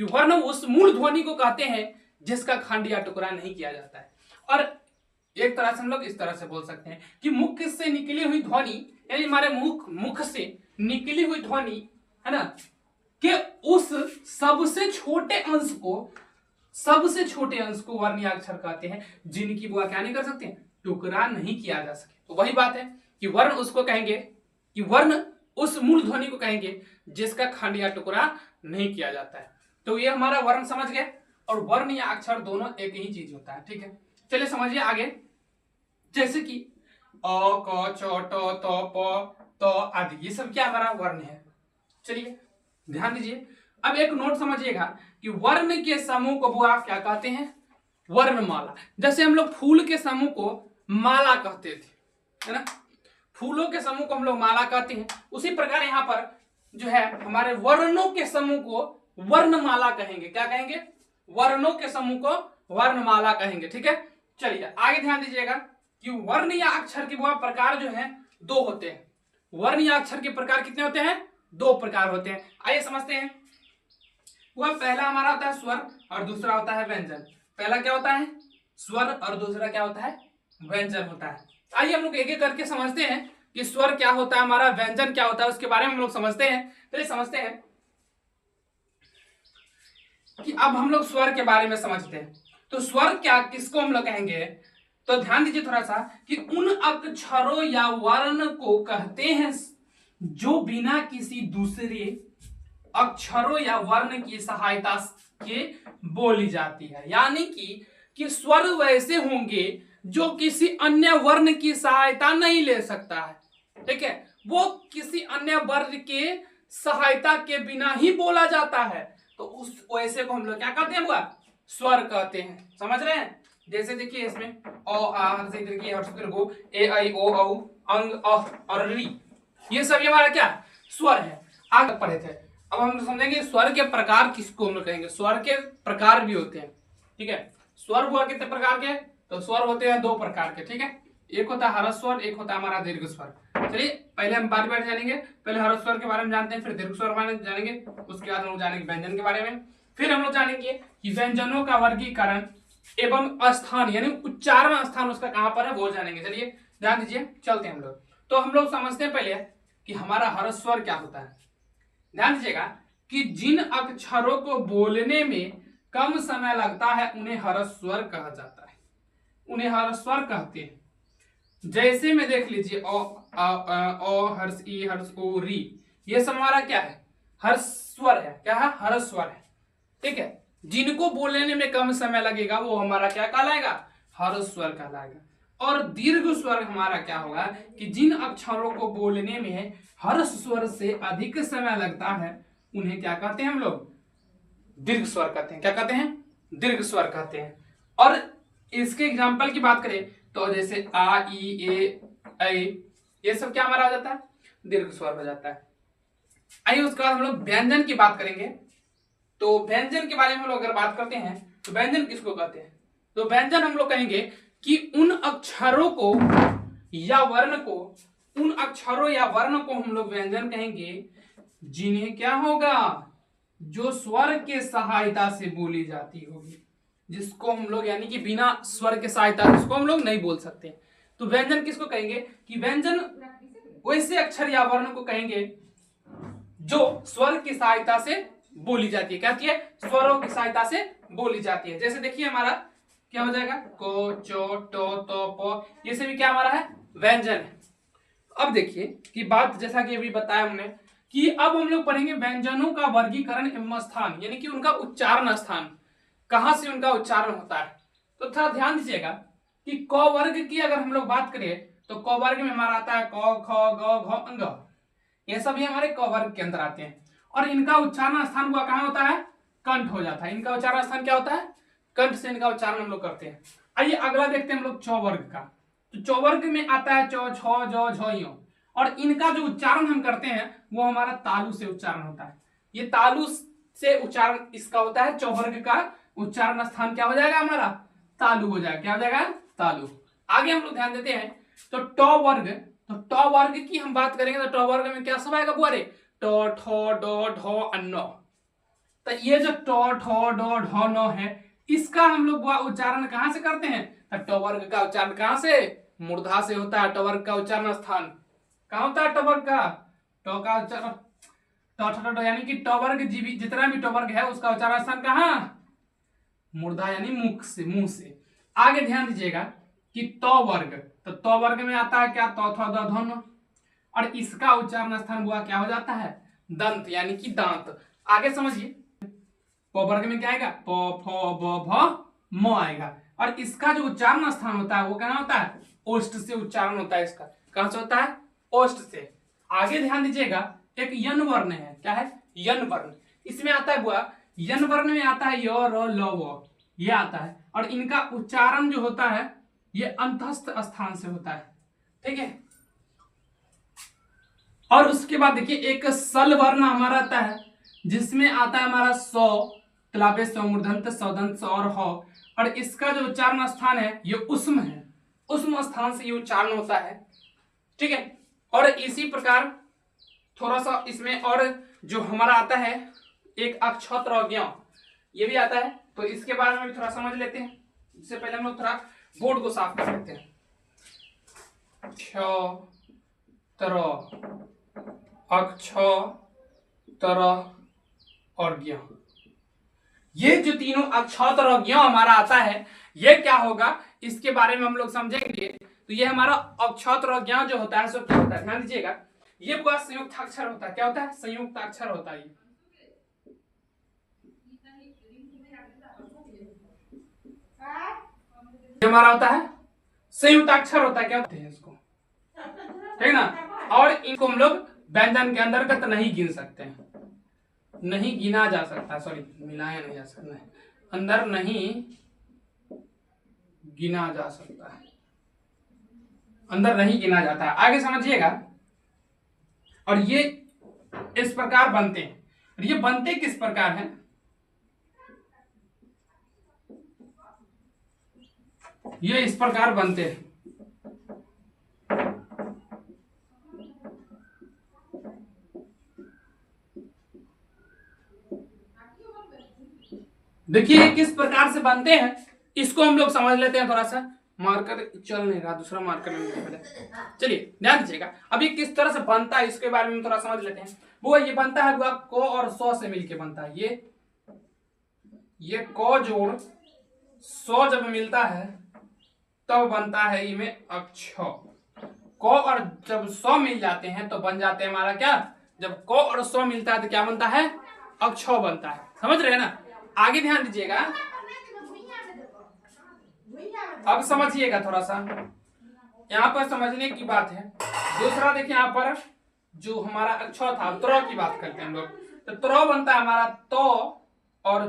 कि वर्ण उस मूल ध्वनि को कहते हैं जिसका खंड या टुकड़ा नहीं किया जाता है। और एक तरह से हम लोग इस तरह से बोल सकते हैं कि मुख से निकली हुई ध्वनि, यानी हमारे मुख से निकली हुई ध्वनि है ना, कि उस सबसे छोटे अंश को वर्ण या अक्षर कहते हैं जिनकी बुआ क्या नहीं कर सकते, टुकड़ा नहीं किया जा सके। तो वही बात है कि वर्ण उसको कहेंगे, कि वर्ण उस मूल ध्वनि को कहेंगे जिसका खंड या टुकड़ा नहीं किया जाता है। तो ये हमारा वर्ण समझ गए। और वर्ण या अक्षर दोनों एक ही चीज होता है, ठीक है। चलिए समझिए आगे, जैसे कि अ क च ट त प त आदि, ये सब क्या हमारा वर्ण है। चलिए ध्यान दीजिए, अब एक नोट समझिएगा कि वर्ण के समूह को बुआ क्या कहते हैं, वर्णमाला। जैसे हम लोग फूल के समूह को माला कहते थे, है ना, फूलों के समूह को हम लोग माला कहते हैं, उसी प्रकार यहाँ पर जो है हमारे वर्णों के समूह को वर्णमाला कहेंगे। क्या कहेंगे, वर्णों के समूह को वर्णमाला कहेंगे, ठीक है। चलिए आगे ध्यान दीजिएगा कि वर्ण या अक्षर के बुआ प्रकार जो है दो होते हैं। वर्ण या अक्षर के प्रकार कितने होते हैं, दो प्रकार होते हैं। आइए समझते हैं। वह पहला हमारा होता है स्वर और दूसरा होता है व्यंजन। पहला क्या होता है, स्वर, और दूसरा क्या होता है, व्यंजन होता है। आइए हम लोग एक एक करके समझते हैं कि स्वर क्या होता है, हमारा व्यंजन क्या होता है, उसके बारे में हम लोग समझते हैं। चलिए समझते हैं कि अब हम लोग स्वर के बारे में समझते हैं। तो स्वर क्या, किसको हम लोग कहेंगे, तो ध्यान दीजिए थोड़ा सा कि उन अक्षरों या वर्ण को कहते हैं जो बिना किसी दूसरे अक्षरों या वर्ण की सहायता के बोली जाती है। यानी कि स्वर वैसे होंगे जो किसी अन्य वर्ण की सहायता नहीं ले सकता है, ठीक है, वो किसी अन्य वर्ण के सहायता के बिना ही बोला जाता है। तो उस वैसे को हम लोग क्या कहते हैं, स्वर कहते हैं। समझ रहे हैं। जैसे देखिए इसमें अ आ से देखिए हर्ष गो ए आई ओ औ अंग अ और री, ये सब हमारा क्या स्वर है। आगे पढ़े थे, अब हम समझेंगे स्वर के प्रकार किसको हम लोग कहेंगे। स्वर के प्रकार भी होते हैं, ठीक है। स्वर हुआ कितने प्रकार के, तो स्वर होते हैं दो प्रकार के, ठीक है। एक होता है हर्ष स्वर, एक होता है हमारा दीर्घ स्वर। चलिए पहले हम बारी बारी जानेंगे। पहले हर्ष स्वर के बारे में जानते हैं, फिर दीर्घ स्वर बारे में जानेंगे, उसके बाद हम लोग जानेंगे व्यंजन के बारे में, फिर हम लोग जानेंगे कि व्यंजनों का वर्गीकरण एवं स्थान, यानी उच्चारण स्थान उसका कहां पर है वो जानेंगे। चलिए ध्यान दीजिए, चलते हैं हम लोग। तो हम लोग समझते हैं पहले कि हमारा हर्ष स्वर क्या होता है। ध्यान दीजिएगा कि जिन अक्षरों को बोलने में कम समय लगता है उन्हें हर्ष स्वर कहा जाता है, उन्हें हर्ष स्वर कहते हैं। जैसे में देख लीजिए ओ हर्ष ई हर्ष ओ री, ये सब हमारा क्या है, हर्ष स्वर है। क्या है, हर्ष स्वर है, ठीक है। जिनको बोलने में कम समय लगेगा वो हमारा क्या कहलाएगा, हर्ष स्वर कहलाएगा। और दीर्घ स्वर हमारा क्या होगा कि जिन अक्षरों को बोलने में हर्ष स्वर से अधिक समय लगता है उन्हें क्या कहते हैं हम लोग, दीर्घ स्वर कहते हैं। क्या कहते हैं, दीर्घ स्वर कहते हैं। और इसके एग्जांपल की बात करें तो जैसे आ ई ए ऐ, ये सब क्या हमारा हो जाता है, दीर्घ स्वर हो जाता है। आइए उसके बाद हम लोग व्यंजन की बात करेंगे। तो व्यंजन के बारे में हम लोग अगर बात करते हैं तो व्यंजन किसको कहते हैं, तो व्यंजन हम लोग कहेंगे कि उन अक्षरों को या वर्ण को, उन अक्षरों या वर्ण को हम लोग व्यंजन कहेंगे जिन्हें क्या होगा, जो स्वर के सहायता से बोली जाती होगी, जिसको हम लोग यानी कि बिना स्वर के सहायता जिसको हम लोग नहीं बोल सकते। तो व्यंजन किसको कहेंगे कि व्यंजन वैसे अक्षर या वर्ण को कहेंगे जो स्वर की सहायता से बोली जाती है। क्या है, स्वरों की सहायता से बोली जाती है। जैसे देखिए हमारा क्या हो जाएगा, को चो टो तो पो, ये सभी क्या हमारा है, व्यंजन है। अब देखिए कि बात जैसा कि अभी बताया हमने कि अब हम लोग पढ़ेंगे व्यंजनों का वर्गीकरण एवं स्थान, यानी कि उनका उच्चारण स्थान, कहां से उनका उच्चारण होता है। तो थोड़ा ध्यान दीजिएगा कि क वर्ग की अगर हम लोग बात करें तो क वर्ग में हमारा आता है क ख ग घ अंग, ये सभी हमारे क वर्ग के अंदर आते हैं। और इनका उच्चारण स्थान हुआ कहां होता है, कंठ हो जाता है। इनका उच्चारण स्थान क्या होता है, कंठ से इनका उच्चारण हम लोग करते हैं। आइए अगला देखते हैं हम लोग चौ वर्ग का। तो चौ वर्ग में आता है चौ छ जौ झ यो, और इनका जो उच्चारण हम करते हैं वो हमारा तालु से उच्चारण होता है। ये तालु से उच्चारण इसका होता है। चौ वर्ग का उच्चारण स्थान क्या हो जाएगा हमारा, तालु हो जाएगा। क्या हो जाएगा, तालु। आगे हम लोग ध्यान देते हैं तो टौ वर्ग, तो टौ वर्ग की हम बात करेंगे तो टौ वर्ग में क्या सब आएगा बुआरे, टो ठो डो ढो अन्नो, तो ये जो टो ठो डो ढो नो है, इसका हम लोग उच्चारण कहां से करते हैं? तो ट वर्ग का उच्चारण कहां से? मूर्धा से होता है। ट वर्ग का उच्चारण स्थान कहां होता है? ट वर्ग का ट का उच्चारण यानी कि ट वर्ग जितना भी ट वर्ग है उसका उच्चारण स्थान कहां? मूर्धा यानी मुख से, मुंह से। आगे ध्यान दीजिएगा कि तो वर्ग, तो तो वर्ग में आता है क्या? तो थ द ध न, और इसका उच्चारण स्थान हुआ क्या हो जाता है? दंत यानी कि दांत। आगे समझिए, प वर्ग में क्या आएगा? प फ ब भ म आएगा, और इसका जो उच्चारण स्थान होता है वो क्या होता है? ओष्ठ से उच्चारण होता है इसका। कहां से होता है? ओष्ठ से। आगे ध्यान दीजिएगा, एक यन वर्ण है। क्या है? यन वर्ण। इसमें आता है बुआ, यन वर्ण में आता है य र ल व, ये आता है, और इनका उच्चारण जो होता है ये अंतस्थ स्थान से होता है। ठीक है। और उसके बाद देखिए एक सल वर्ण हमारा आता है, जिसमें आता है हमारा सौ, तलाबे सौ, मूर्धन्त सौदंत सौ और ह, और इसका जो उच्चारण स्थान है ये उष्म है, उष्म स्थान से ये उच्चारण होता है। ठीक है। और इसी प्रकार थोड़ा सा इसमें और जो हमारा आता है एक अक्षत्र ज्ञ, ये भी आता है, तो इसके बारे में भी थोड़ा समझ लेते हैं। इससे पहले हम लोग थोड़ा बोर्ड को साफ कर लेते हैं। क्षत्र, अक्षत्र और ज्ञ, ये जो तीनों अक्षत्र और ज्ञ हमारा आता है, ये क्या होगा इसके बारे में हम लोग समझेंगे। तो ये हमारा अक्षत्र और ज्ञ जो होता है सो क्या होता है? ध्यान दीजिएगा, ये पूरा संयुक्त अक्षर होता है। क्या होता है? संयुक्त अक्षर होता है। ये हमारा होता है संयुक्त अक्षर होता है। क्या होते हैं इसको? ठीक ना। और इनको हम लोग व्यंजन के अंतर्गत नहीं गिन सकते हैं, नहीं गिना जा सकता, सॉरी मिलाया नहीं जा सकता, अंदर नहीं गिना जा सकता है, अंदर नहीं गिना जाता है। आगे समझिएगा, और ये इस प्रकार बनते हैं। और ये बनते किस प्रकार हैं? ये इस प्रकार बनते हैं। देखिए किस प्रकार से बनते हैं, इसको हम लोग समझ लेते हैं। थोड़ा सा मार्कर चल नहीं रहा, दूसरा मार्कर में चलिए ध्यान दीजिएगा। अब ये किस तरह से बनता है इसके बारे में थोड़ा समझ लेते हैं। वो ये बनता है को और सौ से मिलके बनता है। ये को जोड़ सौ जब मिलता है तब बनता है इनमें अक्ष। को और जब सौ मिल जाते हैं तो बन जाते हैं हमारा क्या? जब को और सौ मिलता है तो क्या बनता है? अक्ष बनता है। समझ रहे हैं ना। आगे ध्यान दीजिएगा, अब समझिएगा थोड़ा सा, यहाँ पर समझने की बात है। दूसरा देखिए, यहाँ पर जो हमारा अक्षर था त्र की बात करते हैं हम लोग, तो त्र बनता है हमारा तो, और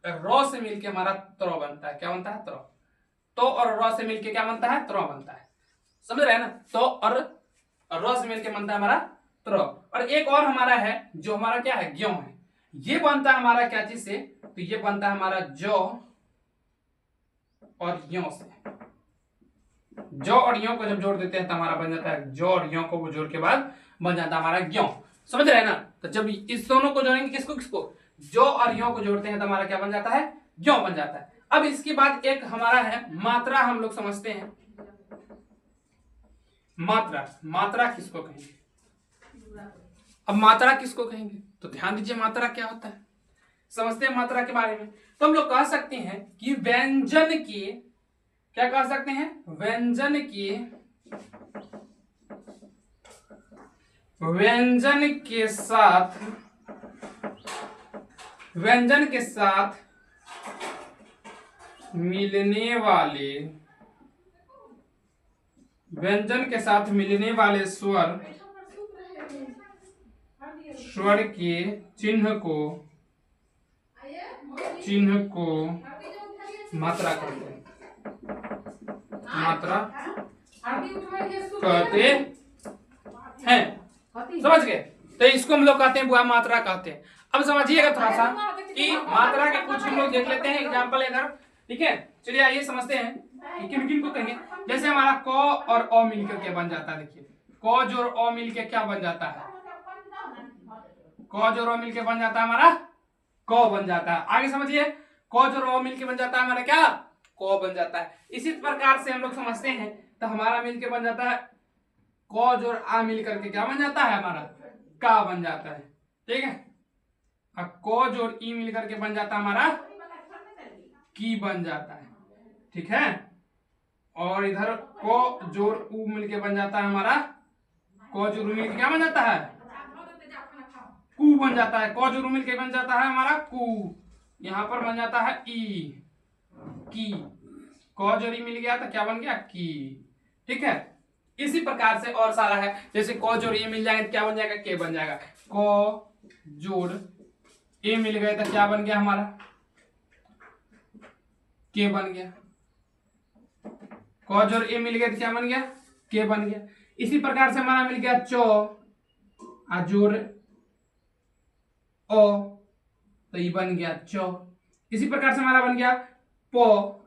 र से मिलके हमारा त्र बनता है। क्या बनता है? त्र। तो और र से मिलके क्या बनता है? त्र बनता है। समझ रहे हैं ना। तो और र से मिलके बनता है हमारा त्र। और एक और हमारा है जो हमारा क्या है? ज्ञ है। ये बनता है हमारा क्या चीज से? तो ये बनता है हमारा जो और यों से। जो और यों को जब जोड़ देते हैं तो हमारा बन जाता है जो, और यों को जोड़ के बाद बन जाता है हमारा ज्ञ। समझ रहे हैं ना। तो जब इस दोनों को जोड़ेंगे, किसको किसको? जो और यों को जोड़ते हैं तो हमारा क्या बन जाता है? ज्ञ बन जाता है। अब इसके बाद एक हमारा है मात्रा, हम लोग समझते हैं मात्रा। मात्रा किसको कहेंगे? अब मात्रा किसको कहेंगे तो ध्यान दीजिए, मात्रा क्या होता है समझते हैं मात्रा के बारे में। तो हम लोग कह सकते हैं कि व्यंजन के, क्या कह सकते हैं? व्यंजन के साथ मिलने वाले स्वर के चिन्ह को मात्रा कहते हैं। मात्रा कहते हैं। समझ गए। तो इसको हम लोग कहते हैं बुआ मात्रा कहते हैं। अब समझिएगा थोड़ा सा कि मात्रा के कुछ हम लोग देख लेते हैं एग्जाम्पल इधर। ठीक है, चलिए आइए समझते हैं कि किन किन को कहेंगे। जैसे हमारा क और अ मिलकर के बन जाता है। देखिए क जोड़ अ मिलके क्या बन जाता है? क जोड़ अ मिलके बन जाता है हमारा क बन जाता है। आगे समझिए, क जोड़ ओ मिलके बन जाता है हमारा क्या, क बन जाता है। इसी प्रकार से हम लोग समझते हैं, तो हमारा मिलके बन जाता है क जोड़ आ मिल करके क्या बन जाता है हमारा, का बन जाता है। ठीक है, अब क जोड़ ई मिल करके बन जाता है हमारा की बन जाता है। ठीक है, और इधर क जोड़ उ मिलके बन जाता है हमारा, क जोड़ उ मिलके क्या बन जाता है, कू बन जाता है। क जोड़ उ मिलके बन जाता है हमारा कू, यहाँ पर बन जाता है ई, की। क जोड़ ई मिल गया तो क्या बन गया, की। ठीक है, इसी प्रकार से और सारा है, जैसे क जोड़ ए मिल जाएगा तो क्या बन जाएगा, के बन जाएगा। क जोड़ ए मिल गए तो क्या बन गया हमारा, के बन गया। क जोड़ ए मिल गया तो क्या बन गया, के बन गया। इसी प्रकार से हमारा मिल गया चौ आ जोड़ ओ, तो ये बन गया चौ। इसी प्रकार से हमारा बन गया प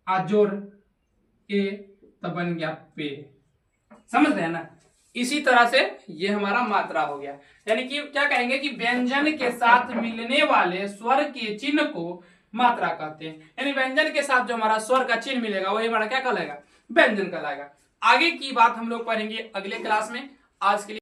आ जोड़ ए, तो बन गया पे। समझ रहे हैं ना। इसी तरह से ये हमारा मात्रा हो गया। यानी कि क्या कहेंगे कि व्यंजन के साथ मिलने वाले स्वर के चिन्ह को मात्रा कहते हैं। यानी व्यंजन के साथ जो हमारा स्वर का चिन्ह मिलेगा वही हमारा क्या कहलाएगा, व्यंजन कहलाएगा। आगे की बात हम लोग पढ़ेंगे अगले क्लास में। आज के लिए